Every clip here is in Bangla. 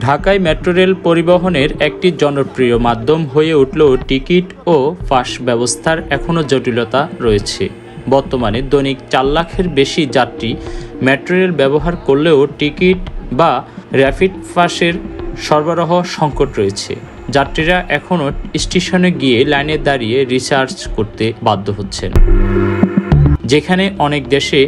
ঢাকায় মেট্রো রেল পরিবহনের একটি জনপ্রিয় মাধ্যম হয়ে উঠলেও টিকিট ও পাস ব্যবস্থার এখনও জটিলতা রয়েছে। বর্তমানে দৈনিক 4 লাখের বেশি যাত্রী মেট্রো রেল ব্যবহার করলেও টিকিট বা র্যাপিড পাসের সরবরাহ সংকট রয়েছে। যাত্রীরা এখনও স্টেশনে গিয়ে লাইনে দাঁড়িয়ে রিচার্জ করতে বাধ্য হচ্ছেন, যেখানে অনেক দেশে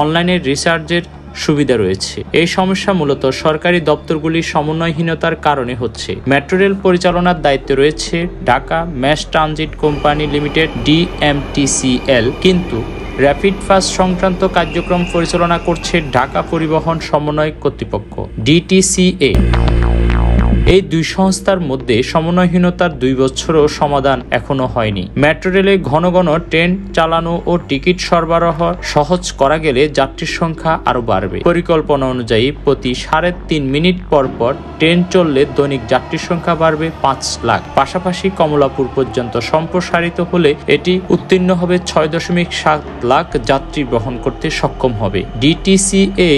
অনলাইনে রিচার্জের সুবিধা রয়েছে। এই সমস্যা মূলত সরকারি দপ্তরগুলির সমন্বয়হীনতার কারণে হচ্ছে। মেট্রো রেল পরিচালনার দায়িত্বে রয়েছে Dhaka mass transit company limited DMTCL, কিন্তু র্যাপিড পাস সংক্রান্ত কার্যক্রম পরিচালনা করছে ঢাকা পরিবহন সমন্বয় কর্তৃপক্ষ DTCA। এই দুই সংস্থার মধ্যে সমন্বয়হীনতার 2 বছরও সমাধান এখনো হয়নি। মেট্রো রেলে ঘন ঘন ট্রেন চালানো ও টিকিট সরবরাহ সহজ করা গেলে যাত্রীর সংখ্যা আরও বাড়বে। পরিকল্পনা অনুযায়ী প্রতি 3.5 মিনিট পর পর ট্রেন চললে দৈনিক যাত্রীর সংখ্যা বাড়বে 5 লাখ। পাশাপাশি কমলাপুর পর্যন্ত সম্প্রসারিত হলে এটি উত্তীর্ণ হবে 6.7 লাখ যাত্রী বহন করতে সক্ষম হবে। DTCA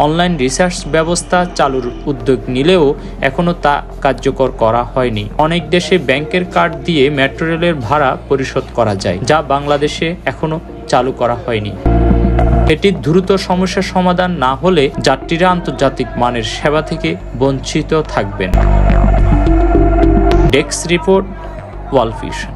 অনলাইন রিসার্চ ব্যবস্থা চালুর উদ্যোগ নিলেও এখনও তা কার্যকর করা হয়নি। অনেক দেশে ব্যাংকের কার্ড দিয়ে মেট্রো রেলের ভাড়া পরিশোধ করা যায়, যা বাংলাদেশে এখনও চালু করা হয়নি। এটি দ্রুত সমস্যার সমাধান না হলে যাত্রীরা আন্তর্জাতিক মানের সেবা থেকে বঞ্চিত থাকবেন। Desk report, world vision.